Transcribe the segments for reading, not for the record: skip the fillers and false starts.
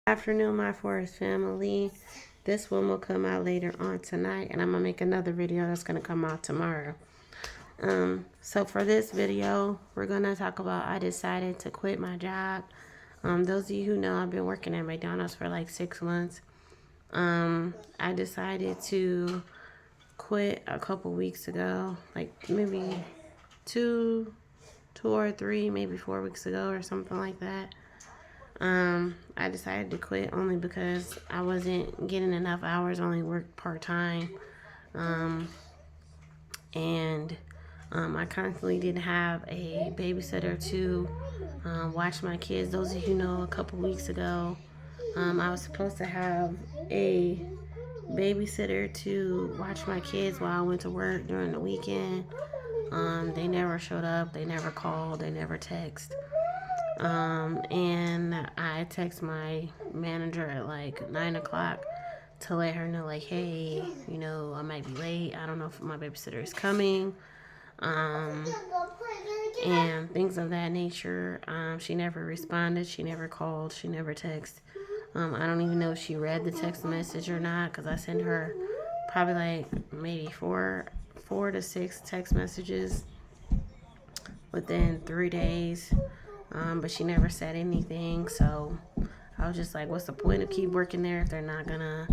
Afternoon, my forest family. This one will come out later on tonight, and I'm gonna make another video that's gonna come out tomorrow. So for this video, we're gonna talk about I decided to quit my job. Those of you who know, I've been working at McDonald's for like 6 months. I decided to quit a couple weeks ago, like maybe two or three, maybe 4 weeks ago or something like that. I decided to quit only because I wasn't getting enough hours, only worked part-time. And I constantly didn't have a babysitter to watch my kids. Those of you who know, a couple weeks ago, I was supposed to have a babysitter to watch my kids while I went to work during the weekend. They never showed up, they never called, they never text. And I text my manager at like 9 o'clock to let her know, like, hey, you know, I might be late. I don't know if my babysitter is coming. And things of that nature. She never responded. She never called. She never texted. I don't even know if she read the text message or not, because I sent her probably like maybe four to six text messages within 3 days. But she never said anything, so I was just like, what's the point of keep working there if they're not gonna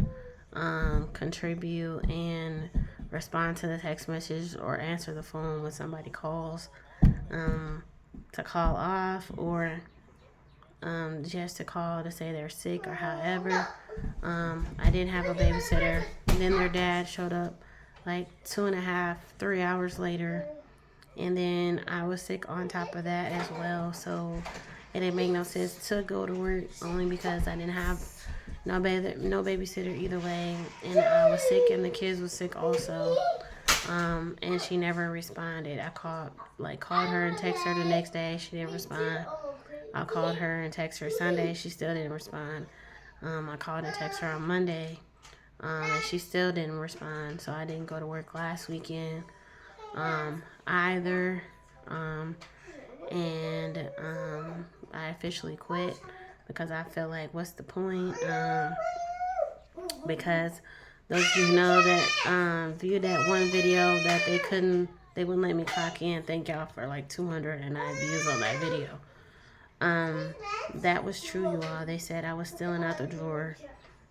contribute and respond to the text message or answer the phone when somebody calls, to call off, or just to call to say they're sick or however. I didn't have a babysitter. And then their dad showed up like 2.5, 3 hours later. And then I was sick on top of that as well. So it didn't make no sense to go to work, only because I didn't have no babysitter either way. And I was sick and the kids was sick also. And she never responded. I called her and texted her the next day. She didn't respond. I called her and texted her Sunday. She still didn't respond. I called and texted her on Monday. And she still didn't respond. So I didn't go to work last weekend either. And I officially quit because I feel like, what's the point? Because those of you who know that viewed that one video that they wouldn't let me clock in. Thank y'all for like 209 views on that video. That was true, you all. They said I was stealing out the drawer.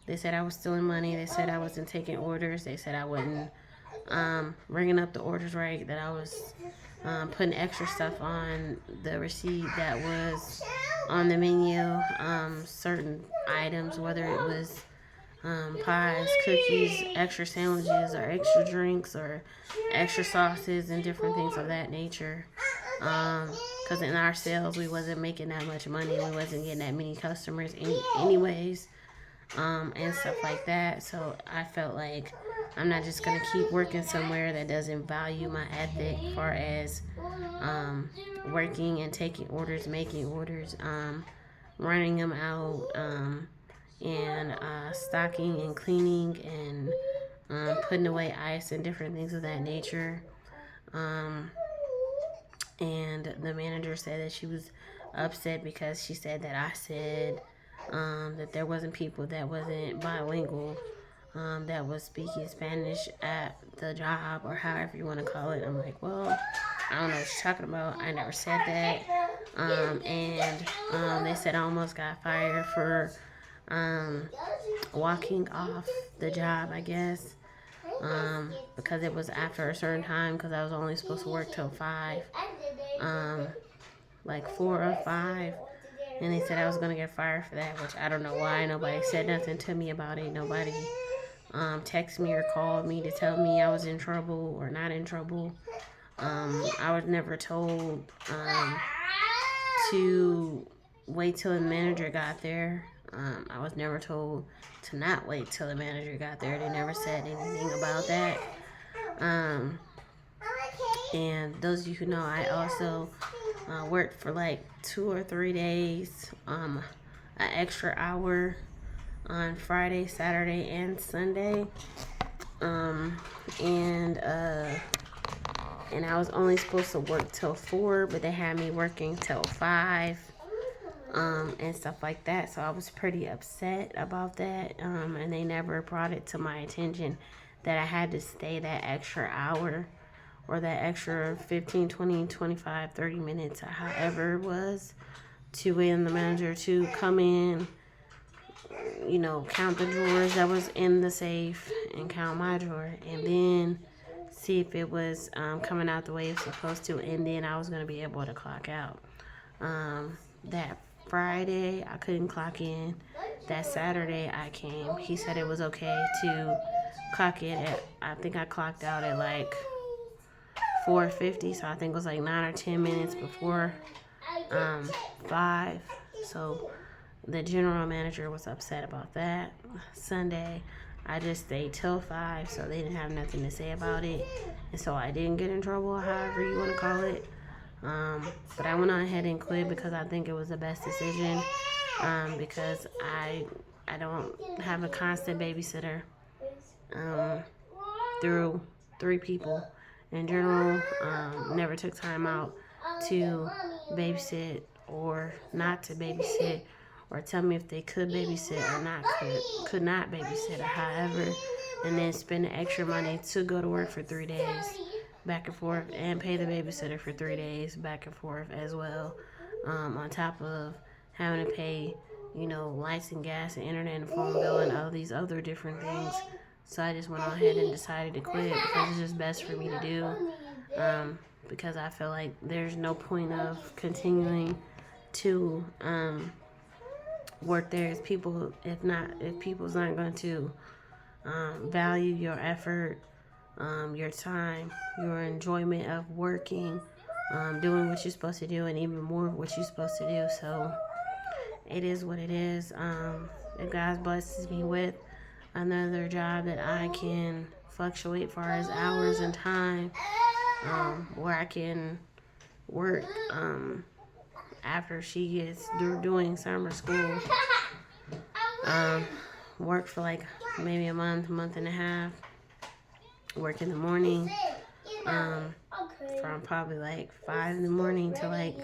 They said I was stealing money. They said I wasn't taking orders. They said I wasn't ringing up the orders right, that I was putting extra stuff on the receipt that was on the menu, certain items, whether it was pies, cookies, extra sandwiches, or extra drinks, or extra sauces, and different things of that nature. Because in our sales, we wasn't making that much money. We wasn't getting that many customers anyways, and stuff like that. So I felt like I'm not just going to keep working somewhere that doesn't value my ethic as far as working and taking orders, making orders, running them out, and stocking and cleaning and putting away ice and different things of that nature. And the manager said that she was upset because she said that I said that there wasn't people that wasn't bilingual, that was speaking Spanish at the job, or however you want to call it. I'm like, well, I don't know what you're talking about. I never said that. And they said I almost got fired for walking off the job, I guess, because it was after a certain time, because I was only supposed to work till 5, like 4 or 5. And they said I was going to get fired for that, which I don't know why. Nobody said nothing to me about it. Nobody texted me or called me to tell me I was in trouble or not in trouble. I was never told to wait till the manager got there. I was never told to not wait till the manager got there. They never said anything about that. And those of you who know, I also worked for like 2 or 3 days, an extra hour on Friday, Saturday, and Sunday. And I was only supposed to work till 4, but they had me working till 5. and stuff like that. So I was pretty upset about that. And they never brought it to my attention that I had to stay that extra hour or that extra 15, 20, 25, 30 minutes or however it was to wait on the manager to come in, you know, count the drawers that was in the safe and count my drawer, and then see if it was coming out the way it's supposed to, and then I was going to be able to clock out. That Friday I couldn't clock in. That Saturday I came. He said it was okay to clock in at, I think I clocked out at like 4:50, so I think it was like 9 or 10 minutes before 5. So the general manager was upset about that. Sunday I just stayed till 5, so they didn't have nothing to say about it, and so I didn't get in trouble, however you want to call it. But I went on ahead and quit because I think it was the best decision, because I don't have a constant babysitter through 3 people. In general, never took time out to babysit or not to babysit, or tell me if they could babysit or not could not babysit or however, and then spend the extra money to go to work for 3 days back and forth and pay the babysitter for 3 days back and forth as well, on top of having to pay, you know, lights and gas and internet and phone bill and all these other different things. So I just went on ahead and decided to quit because it's just best for me to do, because I feel like there's no point of continuing to work there if people's not going to value your effort, your time, your enjoyment of working, doing what you're supposed to do, and even more of what you're supposed to do. So it is what it is. If God blesses me with another job that I can fluctuate far as hours and time, where I can work after she gets through doing summer school, work for like maybe a month and a half, work in the morning, from probably like 5 in the morning to like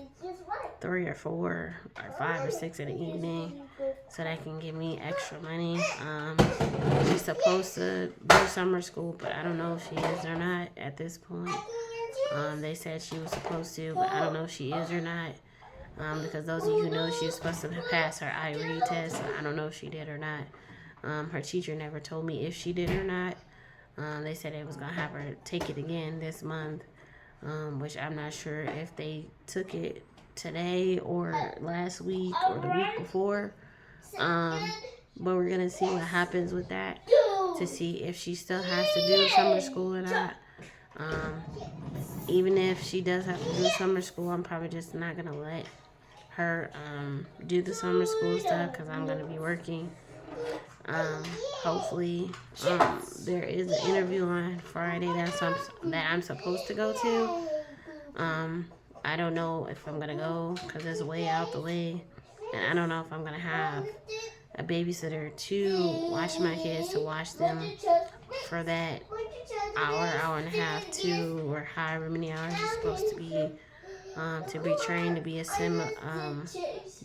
3 or 4 or 5 or 6 in the evening, so that can give me extra money. She's supposed to do summer school, but I don't know if she is or not at this point. They said she was supposed to, but I don't know if she is or not. Because those of you who know, she was supposed to pass her IRE test, so I don't know if she did or not. Her teacher never told me if she did or not. They said they was going to have her take it again this month, which I'm not sure if they took it today or last week or the week before. But we're going to see what happens with that to see if she still has to do summer school or not. Even if she does have to do summer school, I'm probably just not going to let her do the summer school stuff because I'm going to be working. Hopefully there is an interview on Friday that I'm supposed to go to. I don't know if I'm going to go because it's way out the way, and I don't know if I'm going to have a babysitter to watch my kids, to watch them for that hour and a half, 2 or however many hours you're supposed to be trained to be a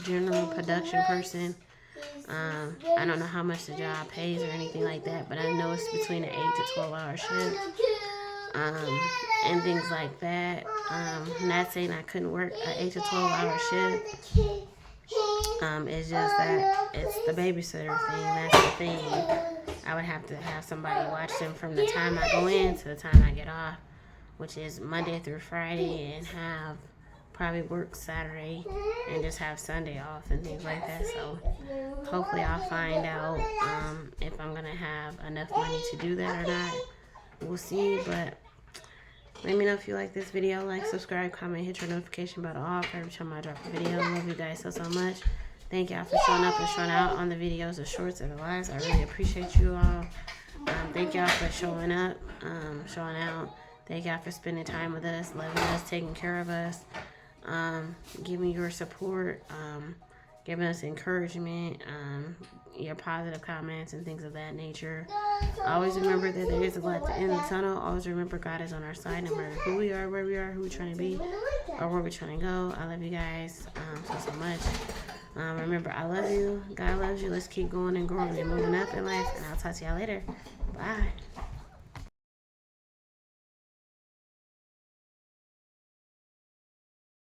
general production person. I don't know how much the job pays or anything like that, but I know it's between an 8 to 12 hour shift, and things like that. Not saying I couldn't work an 8 to 12 hour shift. It's just that it's the babysitter thing. That's the thing. I would have to have somebody watch them from the time I go in to the time I get off, which is Monday through Friday, and have probably work Saturday and just have Sunday off and things like that. So hopefully I'll find out if I'm gonna have enough money to do that or not. We'll see. But let me know if you like this video. Like, subscribe, comment, hit your notification bell off every time I drop a video. I love you guys so much. Thank y'all for showing up and showing out on the videos, the shorts, and the lives. I really appreciate you all. Thank y'all for showing up, showing out. Thank y'all for spending time with us, loving us, taking care of us, giving your support, giving us encouragement, your positive comments and things of that nature. Always remember that there is a light at the end of the tunnel. Always remember God is on our side, no matter who we are, where we are, who we're trying to be, or where we're trying to go. I love you guys so much. Remember, I love you. God loves you. Let's keep going and growing and moving up in life. And I'll talk to y'all later. Bye.